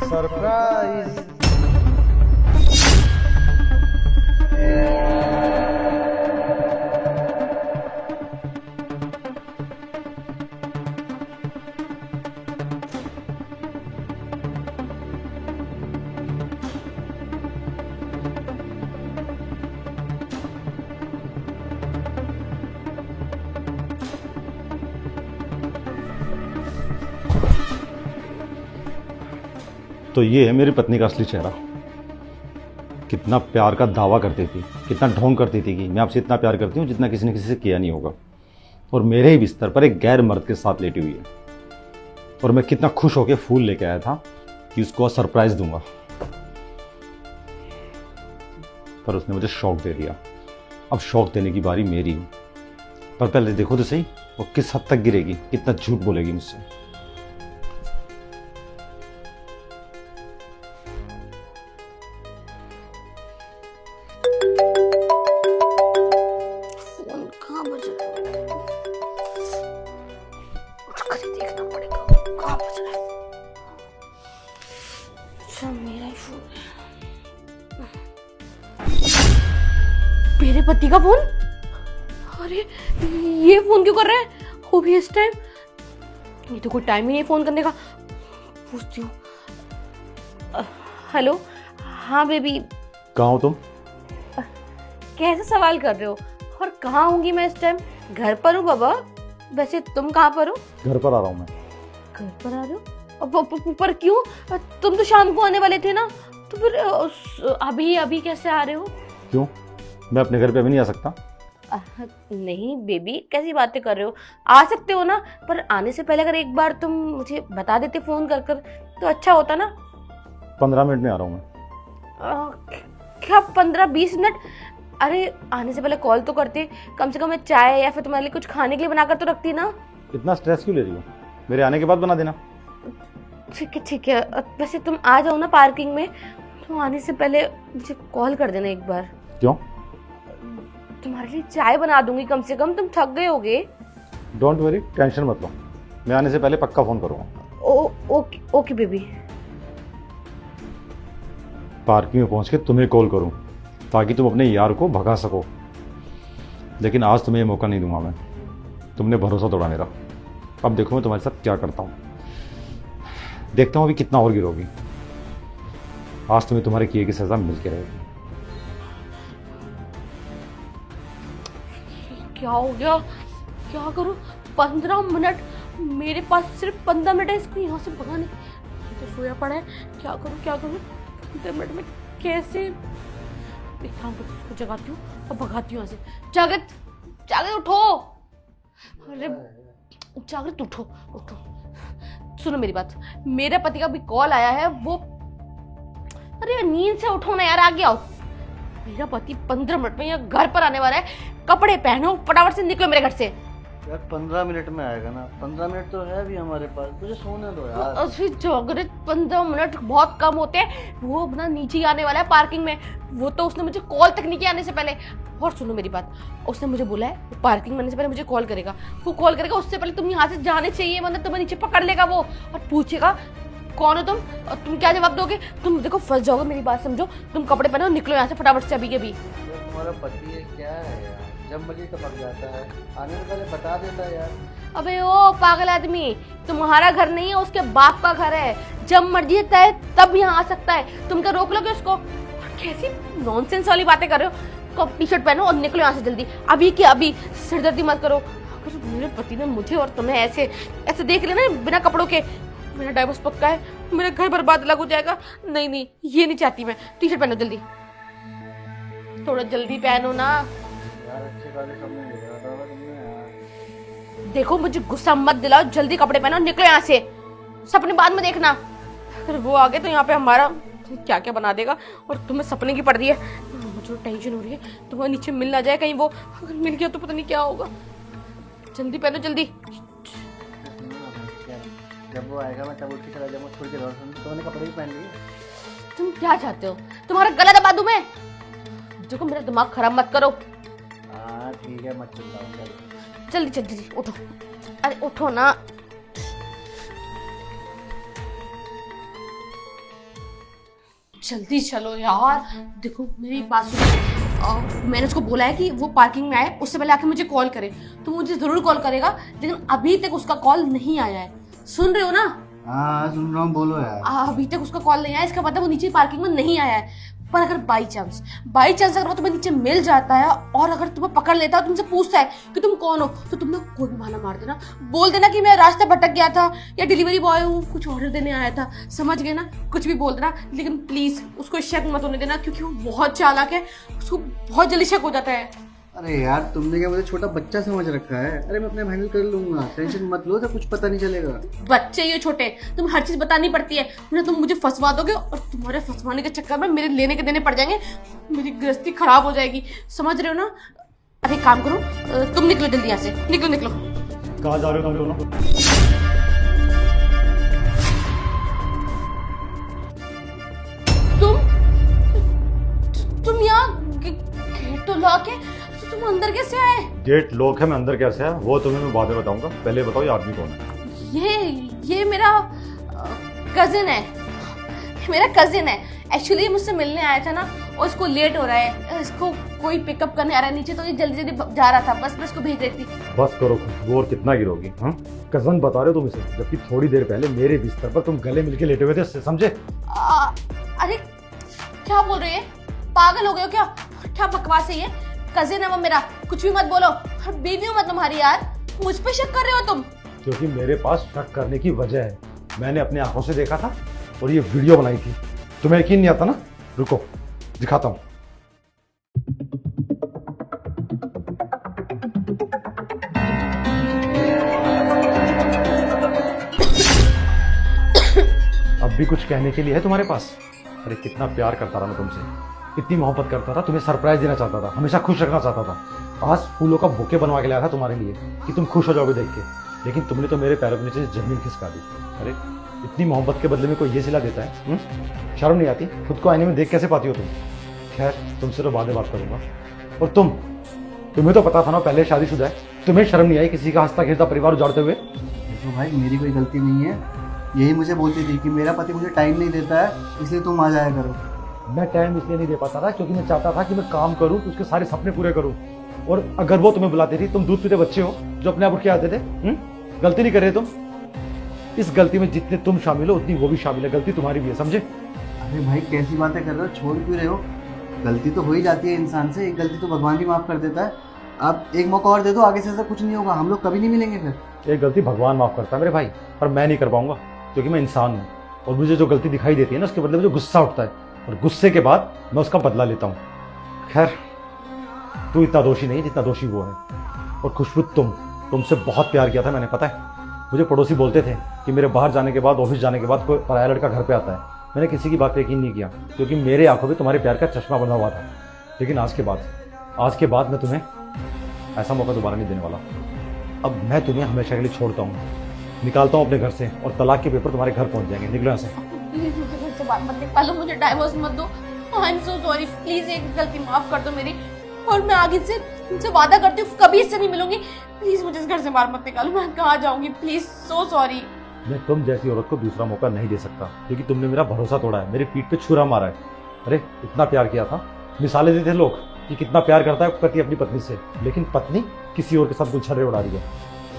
Surprise. तो ये है मेरी पत्नी का असली चेहरा। कितना प्यार का दावा करती थी, कितना ढोंग करती थी कि मैं आपसे इतना प्यार करती हूँ जितना किसी ने किसी से किया नहीं होगा, और मेरे ही बिस्तर पर एक गैर मर्द के साथ लेटी हुई है। और मैं कितना खुश होकर फूल लेके आया था कि उसको सरप्राइज दूंगा, पर उसने मुझे शौक दे दिया। अब शौक देने की बारी मेरी है। पर पहले देखो तो सही वो किस हद तक गिरेगी, कितना झूठ बोलेगी मुझसे। फोन कहाँ बज रहा है? उठकर ही देखना पड़ेगा कहाँ बज रहा है। अच्छा मेरा ही फोन है। मेरे पति का फोन? अरे ये फोन क्यों कर रहा है वो भी इस टाइम? ये तो कोई टाइम ही नहीं फोन करने का। पूछती हूँ। हेलो, हाँ बेबी। कहाँ हो तुम? कैसे सवाल कर रहे हो? और कहाँ होंगी मैं इस टाइम? घर पर हूँ बाबा। वैसे तुम कहाँ पर हो? घर पर आ रहा हूँ मैं। घर पर आ रहे हो? पर क्यों? तुम तो शाम को आने वाले थे ना, तो फिर अभी अभी कैसे आ रहे हो? क्यों, मैं अपने घर पे अभी नहीं आ सकता? नहीं बेबी, कैसी बातें कर रहे हो? आ सकते हो ना, पर आने से पहले अगर एक बार तुम मुझे बता देते फोन कर कर तो अच्छा होता ना। 15 मिनट में आ रहा हूँ मैं। क्या 15-20 मिनट? अरे आने से पहले कॉल तो करते, कम से कम मैं चाय या फिर तुम्हारे लिए कुछ खाने के लिए बनाकर तो रखती ना। इतना स्ट्रेस क्यों ले रही हो? मेरे आने के बाद बना देना। ठीक है ठीक है। वैसे तुम आ जाओ ना पार्किंग में, तो आने से पहले मुझे कॉल कर देना एक बार। क्यों? तुम्हारे लिए चाय बना दूंगी, कम से कम तुम थक गए होगे। डोंट वरी, टेंशन मत लो, मैं आने से पहले पक्का फोन करूँगा। Okay okay baby. पार्किंग में पहुंच के तुम्हें कॉल करूं ताकि तुम अपने यार को भगा सको, लेकिन आज तुम्हें ये मौका नहीं दूंगा मैं। तुमने भरोसा तोड़ा मेरा। अब देखो मैं तुम्हारे साथ क्या करता हूं। देखता हूं अभी कितना और गिरोगी। आज तुम्हें तुम्हारे किए की सजा मिल के रहेगी। क्या हो गया? क्या करूं? 15 मिनट? मेरे पास सिर्फ 15 मिनट है इसको यहाँ से भगाने। ये तो सोया पड़ा है। क्या करूं क्या करूं? 15 मिनट में कैसे? एक काम करती हूँ, उसको जगाती हूँ और भगाती हूँ यहाँ से। जागृत, जागृत उठो। अरे जागृत उठो उठो। सुनो मेरी बात, मेरे पति का भी कॉल आया है। वो अरे नींद से उठो ना यार, आगे आओ। मेरा पति 15 मिनट में यहाँ घर पर आने वाला है। कपड़े पहनो, फटाफट से निकलो मेरे घर से। यार 15 मिनट में आएगा ना, 15 मिनट तो है भी हमारे पास, मुझे सोने दो यार। अरे जागृत, 15 मिनट बहुत कम होते हैं। वो अपना नीचे ही आने वाला है पार्किंग में। वो तो उसने मुझे कॉल तक नहीं किया आने से पहले। और सुनो मेरी बात, उसने मुझे बोला है वो पार्किंग में आने से पहले मुझे कॉल करेगा। वो कॉल करेगा उससे पहले तुम यहाँ से जाने चाहिए, वरना तुम्हें नीचे पकड़ लेगा वो और पूछेगा कौन हो तुम, और तुम क्या जवाब दोगे? तुम देखो फंस जाओगे। मेरी बात समझो, तुम कपड़े पहनो, निकलो यहाँ से फटाफट से अभी के अभी। तुम्हारा पति है क्या है यार, जब मर्जी टपक जाता है, आने से पहले बता देता है यार। अबे ओ पागल आदमी, तुम्हारा घर नहीं है, उसके बाप का घर है। जब मर्जी है तब यहाँ आ सकता है। तुम क्या रोक लोगे उसको? और कैसी नॉनसेंस वाली बातें कर रहे हो? कब टी शर्ट पहनो और निकलो यहाँ से जल्दी, अभी के अभी। सिरदर्दी मत करो। अगर मेरे पति ने मुझे और तुम्हें ऐसे ऐसे देख लेना बिना कपड़ों के, मेरा डाइवोर्स पक्का है, मेरा घर बर्बाद अलग हो जाएगा। नहीं नहीं, ये नहीं चाहती मैं। टी शर्ट पहनो जल्दी, थोड़ा जल्दी पहनो ना यार। अच्छे वाले सामने मिल रहा था तुमने यार। देखो मुझे गुस्सा मत दिलाओ, जल्दी कपड़े पहनो, निकलो यहाँ से। सपने बाद में देखना। अगर वो आ गए तो यहाँ पे हमारा क्या क्या बना देगा। और तुम्हें सपने की पड़ रही है, मुझे टेंशन हो रही है तुम्हें नीचे मिल ना जाए कहीं। वो अगर मिल गया तो पता नहीं क्या होगा। जल्दी पहनो जल्दी। जब वो आएगा मैं तब उठ के चला जाऊंगा, छोड़ के तो मैंने कपड़े ही पहन लिए। तुम क्या चाहते हो? तुम्हारा गला दबा दूं मैं? देखो मेरा दिमाग खराब मत करो। हाँ ठीक है, मत चिल्लाओ। जल्दी जल्दी उठो। अरे उठो ना। जल्दी चलो यार। देखो मेरी बात सुनो, मैंने उसको बोला है कि वो पार्किंग में आए, उससे पहले आके मुझे कॉल करे। तो मुझे जरूर कॉल करेगा, लेकिन अभी तक उसका कॉल नहीं आया है। सुन रहे हो ना? हाँ सुन रहा हूँ, बोलो यार। अभी तक उसका कॉल नहीं आया, इसका मतलब वो नीचे पार्किंग में नहीं आया है। पर अगर बाई चांस अगर वो तुम्हें नीचे मिल जाता है और अगर तुम्हें पकड़ लेता है, तुमसे पूछता है कि तुम कौन हो, तो तुम ना कोई भी बहाना मार देना, बोल देना कि मैं रास्ते भटक गया था या डिलीवरी बॉय हूँ, कुछ ऑर्डर देने आया था, समझ गए ना? कुछ भी बोल देना, लेकिन प्लीज उसको शक मत होने देना, क्योंकि वो बहुत चालाक है, उसको बहुत जल्दी शक हो जाता है। अरे यार तुमने क्या मुझे छोटा बच्चा समझ रखा है? अरे मैं अपने हैंडल कर लूंगा, टेंशन मत लो, तो कुछ पता नहीं चलेगा। बच्चे ये छोटे, तुम हर चीज बतानी पड़ती है, वरना तुम मुझे फंसवा दोगे और तुम्हारे फंसवाने के चक्कर में मेरे लेने के देने पड़ जाएंगे, मेरी गृहस्थी खराब हो जाएगी, समझ रहे हो ना? अब एक काम करो, तुम निकलो जल्दी यहाँ से, निकलो निकलो। कहाँ जा रहे हो तुम दोनों? तुम यहाँ गेट तो लॉक है, तो तुम अंदर कैसे आए? गेट लॉक है, मैं अंदर कैसे आया वो तुम्हें मैं बाद में बताऊंगा। पहले बताओ ये आदमी कौन है? ये मेरा कजिन है, मेरा कजिन है। एक्चुअली मुझसे मिलने आया था ना, और इसको लेट हो रहा है, इसको कोई पिकअप करने आ रहा है नीचे, तो ये जल्दी जल्दी जा रहा था, बस मैं इसको भेज देती। बस करो खुशबू, और कितना गिरोगी? हाँ, कजन बता रहे हो तुम इसे, जबकि थोड़ी देर पहले मेरे बिस्तर पर तुम गले मिलके लेटे हुए थे, समझे? अरे क्या बोल रहे हैं, पागल हो गए हो क्या? क्या बकवास है ये? कजिन है वो मेरा, कुछ भी मत बोलो। बीवी हूँ मैं तुम्हारी यार, मुझ पे शक कर रहे हो तुम? क्योंकि मेरे पास शक करने की वजह है, मैंने अपने आंखों से देखा था और ये वीडियो बनाई थी। तुम्हें यकीन नहीं आता ना? रुको दिखाता हूं। अब भी कुछ कहने के लिए है तुम्हारे पास? अरे कितना प्यार करता रहा मैं तुमसे, इतनी मोहब्बत करता था, तुम्हें सरप्राइज देना चाहता था, हमेशा खुश रखना चाहता था। आज फूलों का बुके बनवा के लाया था तुम्हारे लिए कि तुम खुश हो जाओगे देख के, लेकिन तुमने तो मेरे पैरों के नीचे से जमीन खिसका दी। अरे इतनी मोहब्बत के बदले में कोई ये सिला देता है? शर्म नहीं आती? खुद को आईने में देख कैसे पाती हो तुम? खैर तुमसे तो बाद में बात करूंगा। और तुम्हें तो पता था ना पहले शादीशुदा है, तुम्हें शर्म नहीं आई किसी का हंसता खेलता परिवार उजाड़ते हुए? देखो भाई, मेरी कोई गलती नहीं है, यही मुझे बोलती थी कि मेरा पति मुझे टाइम नहीं देता है, इसलिए तुम आ जाया करो। मैं टाइम इसलिए नहीं दे पाता था क्योंकि मैं चाहता था कि मैं काम करूं, उसके सारे सपने पूरे करूं। और अगर वो तुम्हें बुलाती थी, तुम दूध पीते बच्चे हो जो अपने आप उठ के आते थे। गलती नहीं कर रहे तुम। इस गलती में जितने तुम शामिल हो उतनी वो भी शामिल है, गलती तुम्हारी भी है, समझे? अरे भाई कैसी बातें कर रहे हो, छोड़ क्यों रहे हो? गलती तो हो ही जाती है इंसान से, एक गलती तो भगवान भी माफ कर देता है। आप एक मौका और दे दो, आगे से ऐसा कुछ नहीं होगा, हम लोग कभी नहीं मिलेंगे फिर। एक गलती भगवान माफ करता है मेरे भाई, पर मैं नहीं कर पाऊंगा क्योंकि मैं इंसान हूँ, और मुझे जो गलती दिखाई देती है ना उसके बदले मुझे गुस्सा उठता है, और गुस्से के बाद मैं उसका बदला लेता हूँ। खैर तू इतना दोषी नहीं जितना दोषी वो है। और खुशबू तुमसे बहुत प्यार किया था मैंने, पता है? मुझे पड़ोसी बोलते थे कि मेरे बाहर जाने के बाद, ऑफिस जाने के बाद कोई पराया लड़का घर पे आता है। मैंने किसी की बात पे यकीन नहीं किया क्योंकि मेरे आंखों में तुम्हारे प्यार का चश्मा बना हुआ था। लेकिन आज के बाद मैं तुम्हें ऐसा मौका दोबारा नहीं देने वाला। अब मैं तुम्हें हमेशा के लिए छोड़ता हूँ, निकालता हूँ अपने घर से, और तलाक के पेपर तुम्हारे घर पहुँच जाएंगे। निकलो यहाँ से। प्लीज मुझे घर से बाहर मत निकालो, मुझे डाइवोर्स मत दो। I am so sorry, please एक गलती माफ कर दो मेरी, और मैं आगे से तुमसे वादा करती हूँ कभी इससे नहीं मिलूंगी। प्लीज मुझे इस घर से बाहर मत निकालो, मैं कहाँ जाऊंगी? Please, so sorry. मैं तुम जैसी औरत को दूसरा मौका नहीं दे सकता क्योंकि तुमने मेरा भरोसा तोड़ा है, मेरी पीठ पे छुरा मारा है। अरे इतना प्यार किया था, मिसालें देते थे लोग कि कितना प्यार करता है पति अपनी पत्नी से, लेकिन पत्नी किसी और के साथ गुलछर्रे उड़ा रही है।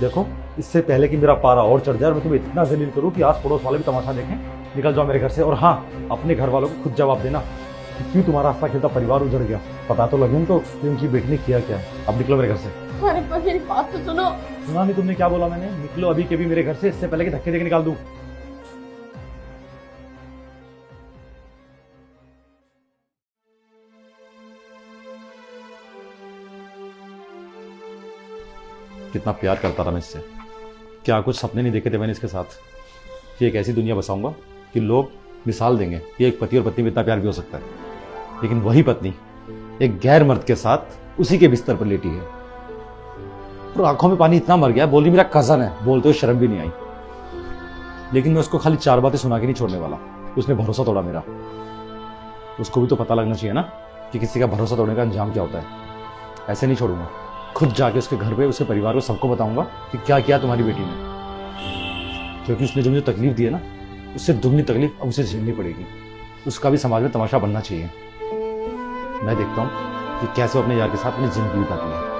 देखो इससे पहले कि मेरा पारा और चढ़ जाए, मैं तुम्हें इतना जलील करूँ कि आस पड़ोस वाले भी तमाशा देखें, निकल जाओ मेरे घर से। और हाँ, अपने घर वालों को खुद जवाब देना कि क्यों तुम्हारा हंसता खेलता परिवार उजड़ गया। पता तो लगे उनको कि उनकी बेटी ने किया क्या है। अब निकलो मेरे घर से। अरे पर मेरी बात तो सुनो। सुना नहीं तुमने क्या बोला मैंने? निकलो अभी के भी मेरे घर से, इससे पहले कि धक्के देके निकाल दूं। कितना प्यार करता था मैं इससे, क्या कुछ सपने नहीं देखे थे मैंने इसके साथ कि एक ऐसी दुनिया बसाऊंगा कि लोग मिसाल देंगे कि एक पति और पत्नी में इतना प्यार भी हो सकता है। लेकिन वही पत्नी एक गैर मर्द के साथ उसी के बिस्तर पर लेटी है, और आंखों में पानी इतना मर गया, बोली मेरा कजन है, बोलते हुए शर्म भी नहीं आई। लेकिन मैं उसको खाली 4 बातें सुना के नहीं छोड़ने वाला। उसने भरोसा तोड़ा मेरा, उसको भी तो पता लगना चाहिए ना कि किसी का भरोसा तोड़ने का अंजाम क्या होता है। ऐसे नहीं छोड़ूंगा, खुद जाके उसके घर पे, उसके परिवार को, सबको बताऊंगा कि क्या किया तुम्हारी बेटी ने। क्योंकि उसने जो मुझे तकलीफ दी है ना, उससे दुगनी तकलीफ अब उसे झेलनी पड़ेगी। उसका भी समाज में तमाशा बनना चाहिए। मैं देखता हूँ कि कैसे वो अपने यार के साथ अपनी जिंदगी बिताती है।